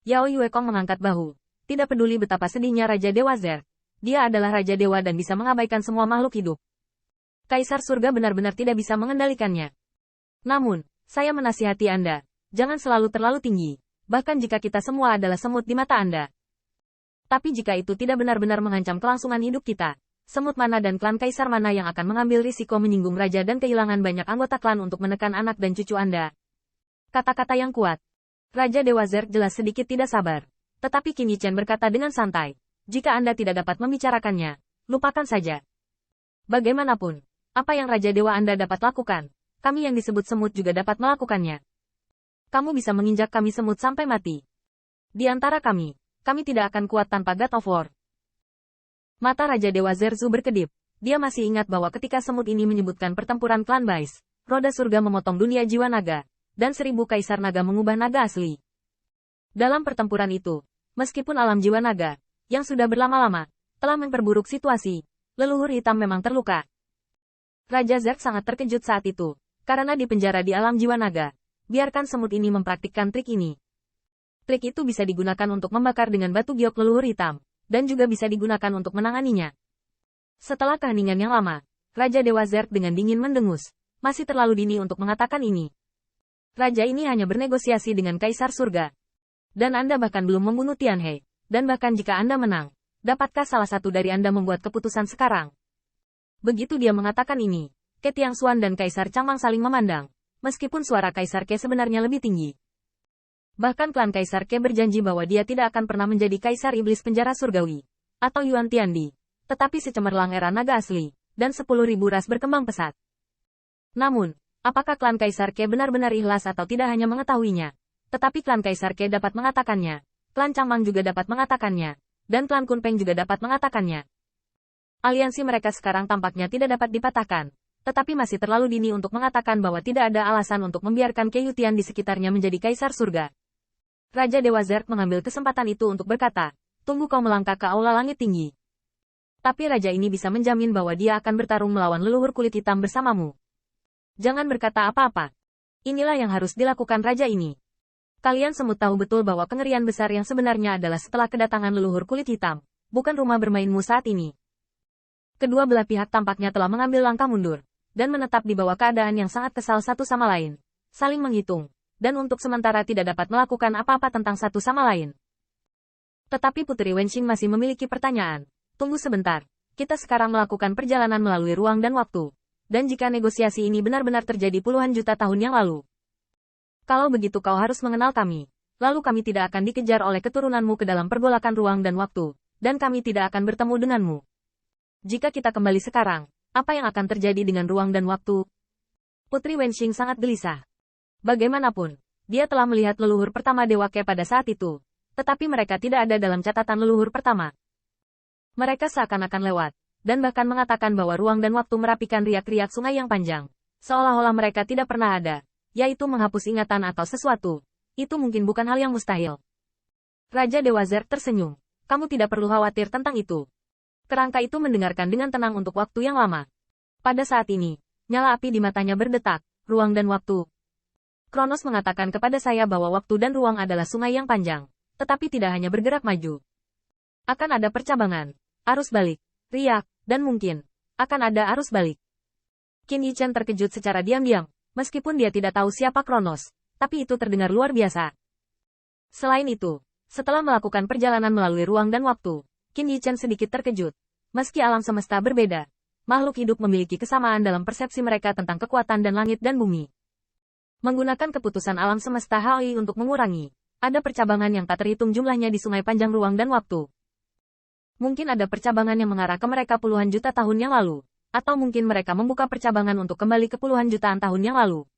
Yao Yuekong mengangkat bahu. Tidak peduli betapa sedihnya Raja Dewa Zerg. Dia adalah Raja Dewa dan bisa mengabaikan semua makhluk hidup. Kaisar surga benar-benar tidak bisa mengendalikannya. Namun, saya menasihati Anda, jangan selalu terlalu tinggi, bahkan jika kita semua adalah semut di mata Anda. Tapi jika itu tidak benar-benar mengancam kelangsungan hidup kita, semut mana dan klan kaisar mana yang akan mengambil risiko menyinggung raja dan kehilangan banyak anggota klan untuk menekan anak dan cucu Anda? Kata-kata yang kuat. Raja Dewa Zerg jelas sedikit tidak sabar. Tetapi Qin Yichen berkata dengan santai, jika Anda tidak dapat membicarakannya, lupakan saja. Bagaimanapun, apa yang Raja Dewa Anda dapat lakukan, kami yang disebut semut juga dapat melakukannya. Kamu bisa menginjak kami semut sampai mati. Di antara kami tidak akan kuat tanpa God of War. Mata Raja Dewa Zerzu berkedip. Dia masih ingat bahwa ketika semut ini menyebutkan pertempuran klan Bais, roda surga memotong dunia jiwa naga, dan 1000 kaisar naga mengubah naga asli. Dalam pertempuran itu, meskipun alam jiwa naga, yang sudah berlama-lama, telah memperburuk situasi, leluhur hitam memang terluka. Raja Zerg sangat terkejut saat itu, karena dipenjara di alam jiwa naga. Biarkan semut ini mempraktikkan trik ini. Trik itu bisa digunakan untuk membakar dengan batu giok leluhur hitam, dan juga bisa digunakan untuk menanganinya. Setelah keheningan yang lama, Raja Dewa Zerg dengan dingin mendengus, masih terlalu dini untuk mengatakan ini. Raja ini hanya bernegosiasi dengan Kaisar Surga. Dan Anda bahkan belum membunuh Tianhe, dan bahkan jika Anda menang, dapatkah salah satu dari Anda membuat keputusan sekarang? Begitu dia mengatakan ini, Ke Tiangxuan dan Kaisar Changmang saling memandang, meskipun suara Kaisar Ke sebenarnya lebih tinggi. Bahkan klan Kaisar Ke berjanji bahwa dia tidak akan pernah menjadi Kaisar Iblis Penjara Surgawi, atau Yuan Tiandi, tetapi secemerlang era naga asli, dan 10.000 ras berkembang pesat. Namun, apakah klan Kaisar Ke benar-benar ikhlas atau tidak hanya mengetahuinya? Tetapi klan Kaisar Ke dapat mengatakannya, klan Changmang juga dapat mengatakannya, dan klan Kunpeng juga dapat mengatakannya. Aliansi mereka sekarang tampaknya tidak dapat dipatahkan, tetapi masih terlalu dini untuk mengatakan bahwa tidak ada alasan untuk membiarkan Ke Yutian di sekitarnya menjadi Kaisar Surga. Raja Dewa Zerg mengambil kesempatan itu untuk berkata, tunggu kau melangkah ke aula langit tinggi. Tapi raja ini bisa menjamin bahwa dia akan bertarung melawan leluhur kulit hitam bersamamu. Jangan berkata apa-apa. Inilah yang harus dilakukan raja ini. Kalian semut tahu betul bahwa kengerian besar yang sebenarnya adalah setelah kedatangan leluhur kulit hitam, bukan rumah bermainmu saat ini. Kedua belah pihak tampaknya telah mengambil langkah mundur, dan menetap di bawah keadaan yang sangat kesal satu sama lain, saling menghitung, dan untuk sementara tidak dapat melakukan apa-apa tentang satu sama lain. Tetapi Putri Wenxing masih memiliki pertanyaan. Tunggu sebentar, kita sekarang melakukan perjalanan melalui ruang dan waktu. Dan jika negosiasi ini benar-benar terjadi puluhan juta tahun yang lalu. Kalau begitu kau harus mengenal kami. Lalu kami tidak akan dikejar oleh keturunanmu ke dalam pergolakan ruang dan waktu. Dan kami tidak akan bertemu denganmu. Jika kita kembali sekarang, apa yang akan terjadi dengan ruang dan waktu? Putri Wenxing sangat gelisah. Bagaimanapun, dia telah melihat leluhur pertama Dewa Ke pada saat itu. Tetapi mereka tidak ada dalam catatan leluhur pertama. Mereka seakan-akan lewat, dan bahkan mengatakan bahwa ruang dan waktu merapikan riak-riak sungai yang panjang. Seolah-olah mereka tidak pernah ada, yaitu menghapus ingatan atau sesuatu. Itu mungkin bukan hal yang mustahil. Raja Dewa Zerg tersenyum. Kamu tidak perlu khawatir tentang itu. Kerangka itu mendengarkan dengan tenang untuk waktu yang lama. Pada saat ini, nyala api di matanya berdetak, ruang dan waktu. Kronos mengatakan kepada saya bahwa waktu dan ruang adalah sungai yang panjang, tetapi tidak hanya bergerak maju. Akan ada percabangan, arus balik, riak, dan mungkin akan ada arus balik. Qin Yichen terkejut secara diam-diam, meskipun dia tidak tahu siapa Kronos, tapi itu terdengar luar biasa. Selain itu, setelah melakukan perjalanan melalui ruang dan waktu, Qin Yichen sedikit terkejut. Meski alam semesta berbeda, makhluk hidup memiliki kesamaan dalam persepsi mereka tentang kekuatan dan langit dan bumi. Menggunakan keputusan alam semesta HI untuk mengurangi, ada percabangan yang tak terhitung jumlahnya di sungai panjang ruang dan waktu. Mungkin ada percabangan yang mengarah ke mereka puluhan juta tahun yang lalu, atau mungkin mereka membuka percabangan untuk kembali ke puluhan jutaan tahun yang lalu.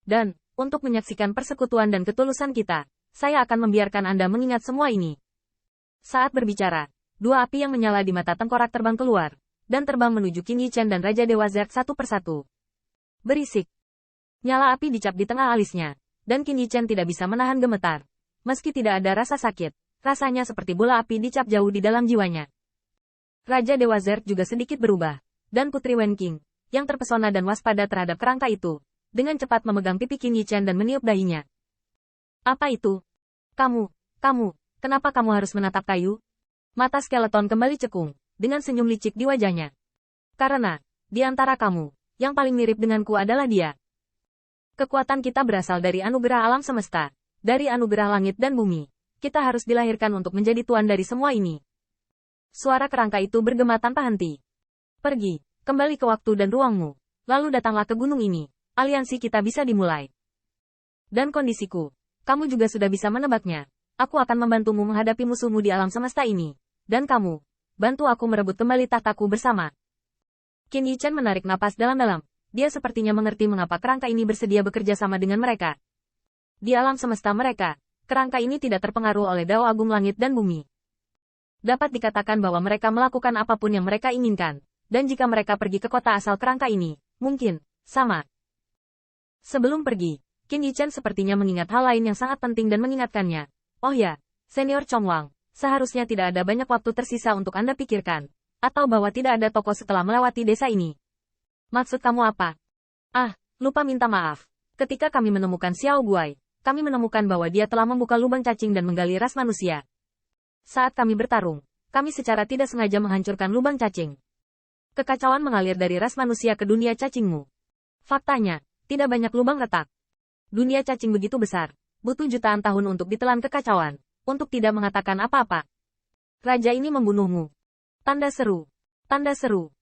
Dan, untuk menyaksikan persekutuan dan ketulusan kita, saya akan membiarkan Anda mengingat semua ini. Saat berbicara, dua api yang menyala di mata tengkorak terbang keluar, dan terbang menuju Qin Yichen dan Raja Dewa Zerg satu persatu. Berisik. Nyala api dicap di tengah alisnya, dan Qin Yichen tidak bisa menahan gemetar. Meski tidak ada rasa sakit, rasanya seperti bola api dicap jauh di dalam jiwanya. Raja Dewa Zerg juga sedikit berubah, dan Putri Wenqing, yang terpesona dan waspada terhadap kerangka itu, dengan cepat memegang pipi Qin Yichen dan meniup dahinya. Apa itu? Kamu Kenapa kamu harus menatap kayu? Mata skeleton kembali cekung, dengan senyum licik di wajahnya. Karena, di antara kamu, yang paling mirip denganku adalah dia. Kekuatan kita berasal dari anugerah alam semesta, dari anugerah langit dan bumi. Kita harus dilahirkan untuk menjadi tuan dari semua ini. Suara kerangka itu bergema tanpa henti. Pergi, kembali ke waktu dan ruangmu. Lalu datanglah ke gunung ini. Aliansi kita bisa dimulai. Dan kondisiku, kamu juga sudah bisa menebaknya. Aku akan membantumu menghadapi musuhmu di alam semesta ini. Dan kamu, bantu aku merebut kembali tahtaku bersama. Qin Yichen menarik napas dalam-dalam. Dia sepertinya mengerti mengapa kerangka ini bersedia bekerja sama dengan mereka. Di alam semesta mereka, kerangka ini tidak terpengaruh oleh Dao Agung Langit dan Bumi. Dapat dikatakan bahwa mereka melakukan apapun yang mereka inginkan. Dan jika mereka pergi ke kota asal kerangka ini, mungkin, sama. Sebelum pergi, Qin Yichen sepertinya mengingat hal lain yang sangat penting dan mengingatkannya. Oh ya, Senior Chongwang, seharusnya tidak ada banyak waktu tersisa untuk Anda pikirkan. Atau bahwa tidak ada toko setelah melewati desa ini. Maksud kamu apa? Ah, lupa minta maaf. Ketika kami menemukan Xiao Guai, kami menemukan bahwa dia telah membuka lubang cacing dan menggali ras manusia. Saat kami bertarung, kami secara tidak sengaja menghancurkan lubang cacing. Kekacauan mengalir dari ras manusia ke dunia cacingmu. Faktanya, tidak banyak lubang retak. Dunia cacing begitu besar, butuh jutaan tahun untuk ditelan kekacauan, untuk tidak mengatakan apa-apa. Raja ini membunuhmu. Tanda seru. Tanda seru.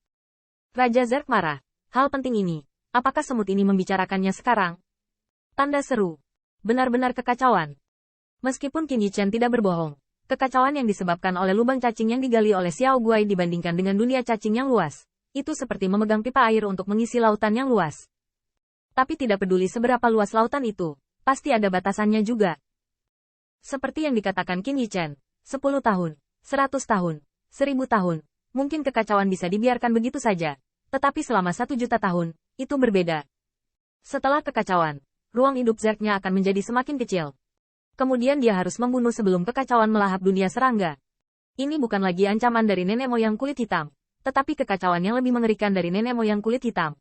Raja Zerg marah. Hal penting ini, apakah semut ini membicarakannya sekarang? Tanda seru. Benar-benar kekacauan. Meskipun Qin Yichen tidak berbohong, kekacauan yang disebabkan oleh lubang cacing yang digali oleh Xiao Guai dibandingkan dengan dunia cacing yang luas, itu seperti memegang pipa air untuk mengisi lautan yang luas. Tapi tidak peduli seberapa luas lautan itu, pasti ada batasannya juga. Seperti yang dikatakan Qin Yichen, 10 tahun, 100 tahun, 1000 tahun, mungkin kekacauan bisa dibiarkan begitu saja. Tetapi selama 1 juta tahun, itu berbeda. Setelah kekacauan, ruang hidup Zerg-nya akan menjadi semakin kecil. Kemudian dia harus membunuh sebelum kekacauan melahap dunia serangga. Ini bukan lagi ancaman dari nenek moyang kulit hitam, tetapi kekacauan yang lebih mengerikan dari nenek moyang kulit hitam.